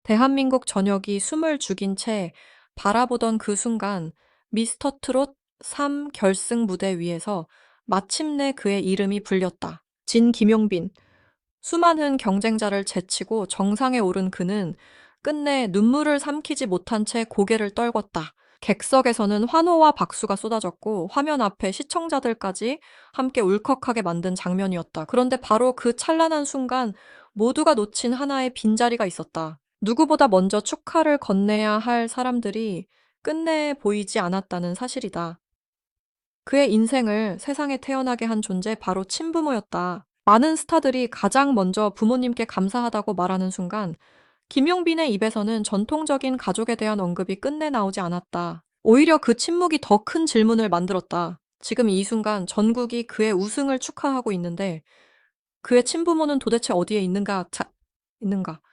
대한민국 전역이 숨을 죽인 채 바라보던 그 순간 미스터 트롯 3 결승 무대 위에서 마침내 그의 이름이 불렸다. 진 김용빈. 수많은 경쟁자를 제치고 정상에 오른 그는 끝내 눈물을 삼키지 못한 채 고개를 떨궜다. 객석에서는 환호와 박수가 쏟아졌고 화면 앞에 시청자들까지 함께 울컥하게 만든 장면이었다. 그런데 바로 그 찬란한 순간 모두가 놓친 하나의 빈자리가 있었다. 누구보다 먼저 축하를 건네야 할 사람들이 끝내 보이지 않았다는 사실이다. 그의 인생을 세상에 태어나게 한 존재 바로 친부모였다. 많은 스타들이 가장 먼저 부모님께 감사하다고 말하는 순간 김용빈의 입에서는 전통적인 가족에 대한 언급이 끝내 나오지 않았다. 오히려 그 침묵이 더 큰 질문을 만들었다. 지금 이 순간 전국이 그의 우승을 축하하고 있는데 그의 친부모는 도대체 어디에 있는가?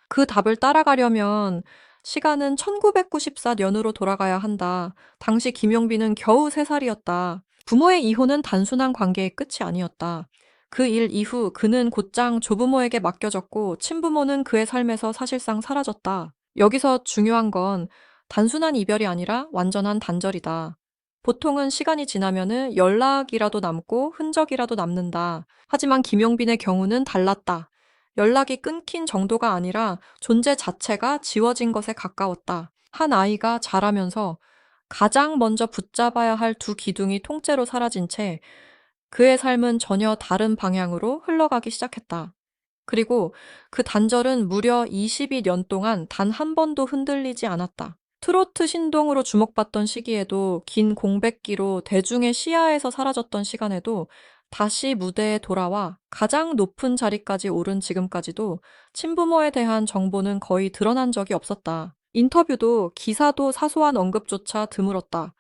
그 답을 따라가려면 시간은 1994년으로 돌아가야 한다. 당시 김용빈은 겨우 3살이었다. 부모의 이혼은 단순한 관계의 끝이 아니었다. 그 일 이후 그는 곧장 조부모에게 맡겨졌고 친부모는 그의 삶에서 사실상 사라졌다. 여기서 중요한 건 단순한 이별이 아니라 완전한 단절이다. 보통은 시간이 지나면은 연락이라도 남고 흔적이라도 남는다. 하지만 김용빈의 경우는 달랐다. 연락이 끊긴 정도가 아니라 존재 자체가 지워진 것에 가까웠다. 한 아이가 자라면서 가장 먼저 붙잡아야 할 두 기둥이 통째로 사라진 채 그의 삶은 전혀 다른 방향으로 흘러가기 시작했다. 그리고 그 단절은 무려 22년 동안 단 한 번도 흔들리지 않았다. 트로트 신동으로 주목받던 시기에도 긴 공백기로 대중의 시야에서 사라졌던 시간에도 다시 무대에 돌아와 가장 높은 자리까지 오른 지금까지도 친부모에 대한 정보는 거의 드러난 적이 없었다. 인터뷰도 기사도 사소한 언급조차 드물었다.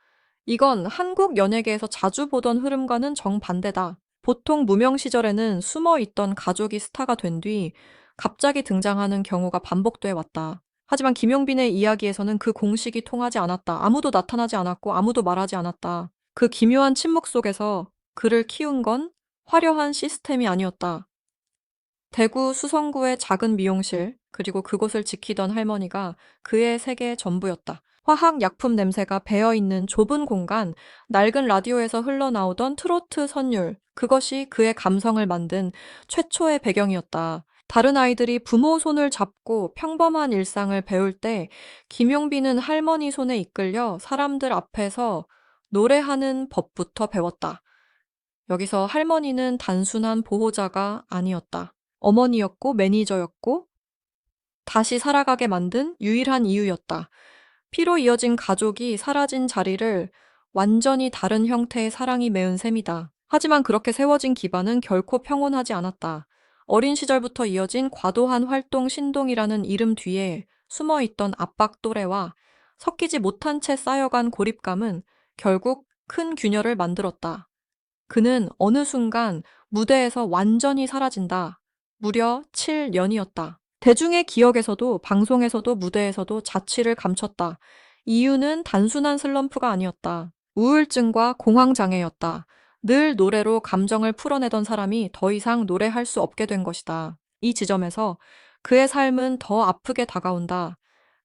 이건 한국 연예계에서 자주 보던 흐름과는 정반대다. 보통 무명 시절에는 숨어 있던 가족이 스타가 된 뒤 갑자기 등장하는 경우가 반복돼 왔다. 하지만 김용빈의 이야기에서는 그 공식이 통하지 않았다. 아무도 나타나지 않았고 아무도 말하지 않았다. 그 기묘한 침묵 속에서 그를 키운 건 화려한 시스템이 아니었다. 대구 수성구의 작은 미용실, 그리고 그곳을 지키던 할머니가 그의 세계의 전부였다. 화학약품 냄새가 배어있는 좁은 공간, 낡은 라디오에서 흘러나오던 트로트 선율, 그것이 그의 감성을 만든 최초의 배경이었다. 다른 아이들이 부모 손을 잡고 평범한 일상을 배울 때 김용빈은 할머니 손에 이끌려 사람들 앞에서 노래하는 법부터 배웠다. 여기서 할머니는 단순한 보호자가 아니었다. 어머니였고 매니저였고 다시 살아가게 만든 유일한 이유였다. 피로 이어진 가족이 사라진 자리를 완전히 다른 형태의 사랑이 메운 셈이다. 하지만 그렇게 세워진 기반은 결코 평온하지 않았다. 어린 시절부터 이어진 과도한 활동 신동이라는 이름 뒤에 숨어있던 압박 또래와 섞이지 못한 채 쌓여간 고립감은 결국 큰 균열을 만들었다. 그는 어느 순간 무대에서 완전히 사라진다. 무려 7년이었다. 대중의 기억에서도 방송에서도 무대에서도 자취를 감췄다. 이유는 단순한 슬럼프가 아니었다. 우울증과 공황장애였다. 늘 노래로 감정을 풀어내던 사람이 더 이상 노래할 수 없게 된 것이다. 이 지점에서 그의 삶은 더 아프게 다가온다.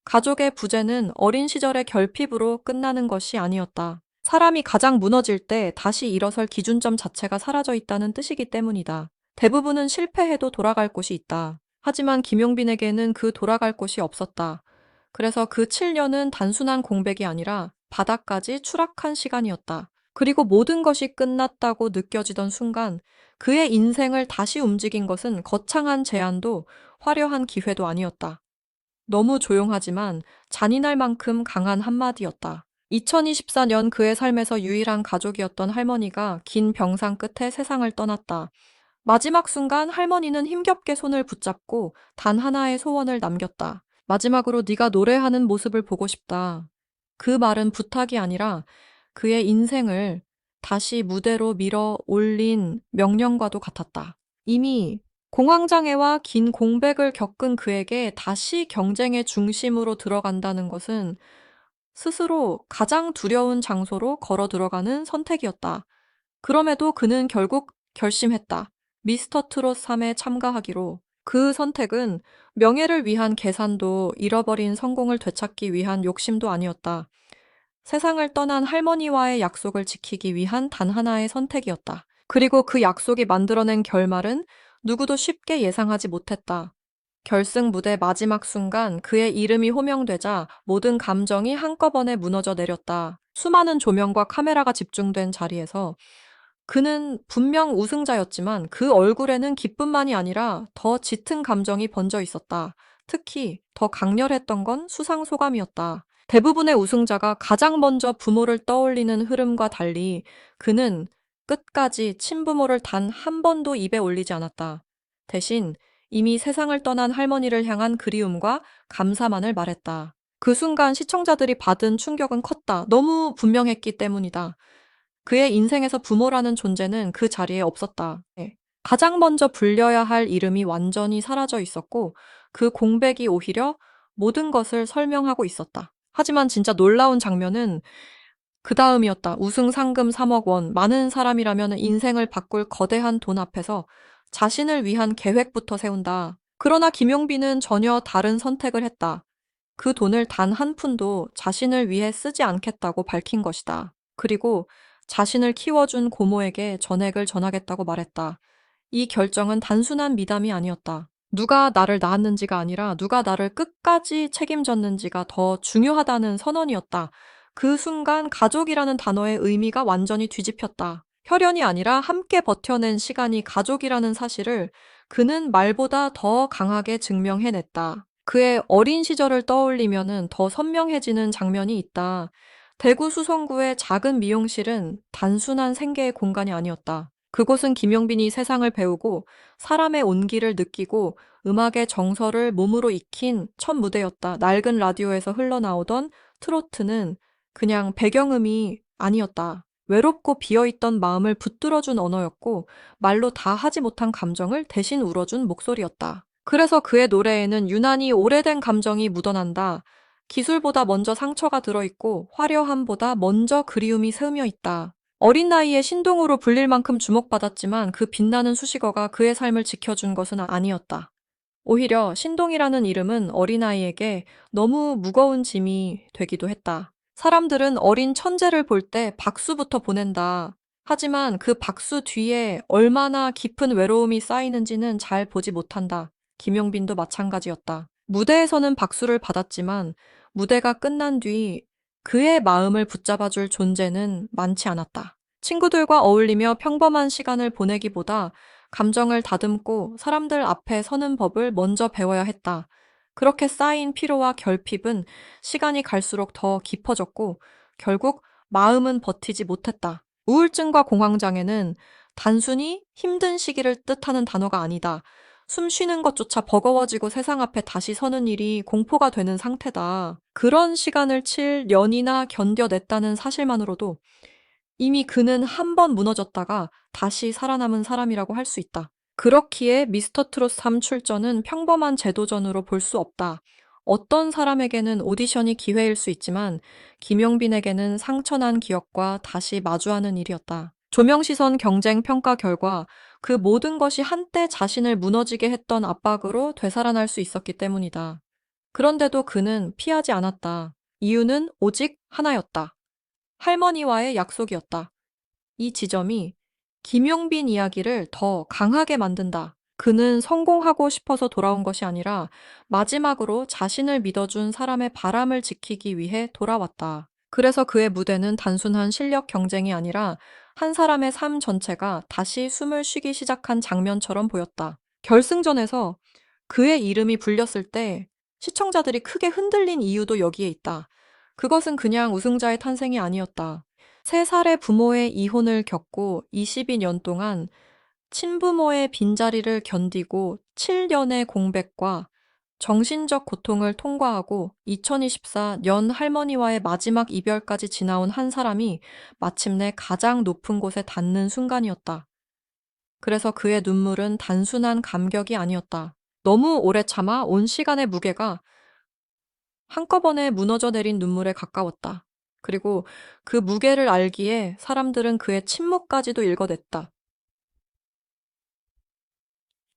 가족의 부재는 어린 시절의 결핍으로 끝나는 것이 아니었다. 사람이 가장 무너질 때 다시 일어설 기준점 자체가 사라져 있다는 뜻이기 때문이다. 대부분은 실패해도 돌아갈 곳이 있다. 하지만 김용빈에게는 그 돌아갈 곳이 없었다. 그래서 그 7년은 단순한 공백이 아니라 바닥까지 추락한 시간이었다. 그리고 모든 것이 끝났다고 느껴지던 순간 그의 인생을 다시 움직인 것은 거창한 제안도 화려한 기회도 아니었다. 너무 조용하지만 잔인할 만큼 강한 한마디였다. 2024년 그의 삶에서 유일한 가족이었던 할머니가 긴 병상 끝에 세상을 떠났다. 마지막 순간 할머니는 힘겹게 손을 붙잡고 단 하나의 소원을 남겼다. 마지막으로 네가 노래하는 모습을 보고 싶다. 그 말은 부탁이 아니라 그의 인생을 다시 무대로 밀어 올린 명령과도 같았다. 이미 공황장애와 긴 공백을 겪은 그에게 다시 경쟁의 중심으로 들어간다는 것은 스스로 가장 두려운 장소로 걸어 들어가는 선택이었다. 그럼에도 그는 결국 결심했다. 미스터 트롯 3에 참가하기로. 그 선택은 명예를 위한 계산도 잃어버린 성공을 되찾기 위한 욕심도 아니었다. 세상을 떠난 할머니와의 약속을 지키기 위한 단 하나의 선택이었다. 그리고 그 약속이 만들어낸 결말은 누구도 쉽게 예상하지 못했다. 결승 무대 마지막 순간 그의 이름이 호명되자 모든 감정이 한꺼번에 무너져 내렸다. 수많은 조명과 카메라가 집중된 자리에서 그는 분명 우승자였지만 그 얼굴에는 기쁨만이 아니라 더 짙은 감정이 번져 있었다. 특히 더 강렬했던 건 수상 소감이었다. 대부분의 우승자가 가장 먼저 부모를 떠올리는 흐름과 달리 그는 끝까지 친부모를 단 한 번도 입에 올리지 않았다. 대신 이미 세상을 떠난 할머니를 향한 그리움과 감사만을 말했다. 그 순간 시청자들이 받은 충격은 컸다. 너무 분명했기 때문이다. 그의 인생에서 부모라는 존재는 그 자리에 없었다. 네. 가장 먼저 불려야 할 이름이 완전히 사라져 있었고 그 공백이 오히려 모든 것을 설명하고 있었다. 하지만 진짜 놀라운 장면은 그 다음이었다. 우승 상금 3억 원. 많은 사람이라면 인생을 바꿀 거대한 돈 앞에서 자신을 위한 계획부터 세운다. 그러나 김용빈은 전혀 다른 선택을 했다. 그 돈을 단 한 푼도 자신을 위해 쓰지 않겠다고 밝힌 것이다. 그리고 자신을 키워준 고모에게 전액을 전하겠다고 말했다. 이 결정은 단순한 미담이 아니었다. 누가 나를 낳았는지가 아니라 누가 나를 끝까지 책임졌는지가 더 중요하다는 선언이었다. 그 순간 가족이라는 단어의 의미가 완전히 뒤집혔다. 혈연이 아니라 함께 버텨낸 시간이 가족이라는 사실을 그는 말보다 더 강하게 증명해냈다. 그의 어린 시절을 떠올리면은 더 선명해지는 장면이 있다. 대구 수성구의 작은 미용실은 단순한 생계의 공간이 아니었다. 그곳은 김용빈이 세상을 배우고 사람의 온기를 느끼고 음악의 정서를 몸으로 익힌 첫 무대였다. 낡은 라디오에서 흘러나오던 트로트는 그냥 배경음이 아니었다. 외롭고 비어있던 마음을 붙들어준 언어였고 말로 다 하지 못한 감정을 대신 울어준 목소리였다. 그래서 그의 노래에는 유난히 오래된 감정이 묻어난다. 기술보다 먼저 상처가 들어있고 화려함보다 먼저 그리움이 스며 있다. 어린 나이에 신동으로 불릴 만큼 주목받았지만 그 빛나는 수식어가 그의 삶을 지켜준 것은 아니었다. 오히려 신동이라는 이름은 어린아이에게 너무 무거운 짐이 되기도 했다. 사람들은 어린 천재를 볼 때 박수부터 보낸다. 하지만 그 박수 뒤에 얼마나 깊은 외로움이 쌓이는지는 잘 보지 못한다. 김용빈도 마찬가지였다. 무대에서는 박수를 받았지만 무대가 끝난 뒤 그의 마음을 붙잡아줄 존재는 많지 않았다. 친구들과 어울리며 평범한 시간을 보내기보다 감정을 다듬고 사람들 앞에 서는 법을 먼저 배워야 했다. 그렇게 쌓인 피로와 결핍은 시간이 갈수록 더 깊어졌고 결국 마음은 버티지 못했다. 우울증과 공황장애는 단순히 힘든 시기를 뜻하는 단어가 아니다. 숨 쉬는 것조차 버거워지고 세상 앞에 다시 서는 일이 공포가 되는 상태다. 그런 시간을 7년이나 견뎌냈다는 사실만으로도 이미 그는 한 번 무너졌다가 다시 살아남은 사람이라고 할 수 있다. 그렇기에 미스터 트롯 3 출전은 평범한 재도전으로 볼 수 없다. 어떤 사람에게는 오디션이 기회일 수 있지만 김용빈에게는 상처난 기억과 다시 마주하는 일이었다. 조명시선 경쟁 평가 결과 그 모든 것이 한때 자신을 무너지게 했던 압박으로 되살아날 수 있었기 때문이다. 그런데도 그는 피하지 않았다. 이유는 오직 하나였다. 할머니와의 약속이었다. 이 지점이 김용빈 이야기를 더 강하게 만든다. 그는 성공하고 싶어서 돌아온 것이 아니라 마지막으로 자신을 믿어준 사람의 바람을 지키기 위해 돌아왔다. 그래서 그의 무대는 단순한 실력 경쟁이 아니라 한 사람의 삶 전체가 다시 숨을 쉬기 시작한 장면처럼 보였다. 결승전에서 그의 이름이 불렸을 때 시청자들이 크게 흔들린 이유도 여기에 있다. 그것은 그냥 우승자의 탄생이 아니었다. 3살의 부모의 이혼을 겪고 22년 동안 친부모의 빈자리를 견디고 7년의 공백과 정신적 고통을 통과하고 2024년 할머니와의 마지막 이별까지 지나온 한 사람이 마침내 가장 높은 곳에 닿는 순간이었다. 그래서 그의 눈물은 단순한 감격이 아니었다. 너무 오래 참아 온 시간의 무게가 한꺼번에 무너져 내린 눈물에 가까웠다. 그리고 그 무게를 알기에 사람들은 그의 침묵까지도 읽어냈다.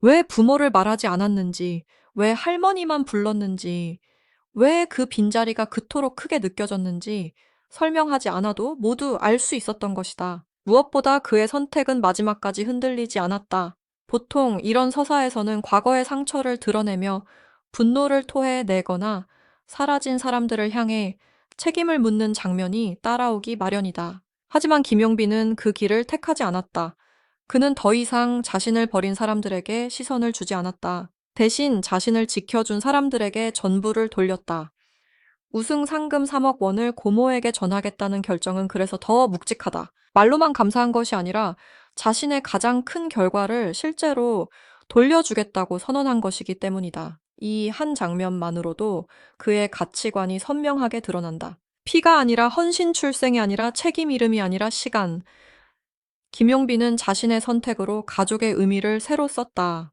왜 부모를 말하지 않았는지, 왜 할머니만 불렀는지, 왜 그 빈자리가 그토록 크게 느껴졌는지 설명하지 않아도 모두 알 수 있었던 것이다. 무엇보다 그의 선택은 마지막까지 흔들리지 않았다. 보통 이런 서사에서는 과거의 상처를 드러내며 분노를 토해내거나 사라진 사람들을 향해 책임을 묻는 장면이 따라오기 마련이다. 하지만 김용빈은 그 길을 택하지 않았다. 그는 더 이상 자신을 버린 사람들에게 시선을 주지 않았다. 대신 자신을 지켜준 사람들에게 전부를 돌렸다. 우승 상금 3억 원을 고모에게 전하겠다는 결정은 그래서 더 묵직하다. 말로만 감사한 것이 아니라 자신의 가장 큰 결과를 실제로 돌려주겠다고 선언한 것이기 때문이다. 이 한 장면만으로도 그의 가치관이 선명하게 드러난다. 피가 아니라 헌신 출생이 아니라 책임 이름이 아니라 시간. 김용빈은 자신의 선택으로 가족의 의미를 새로 썼다.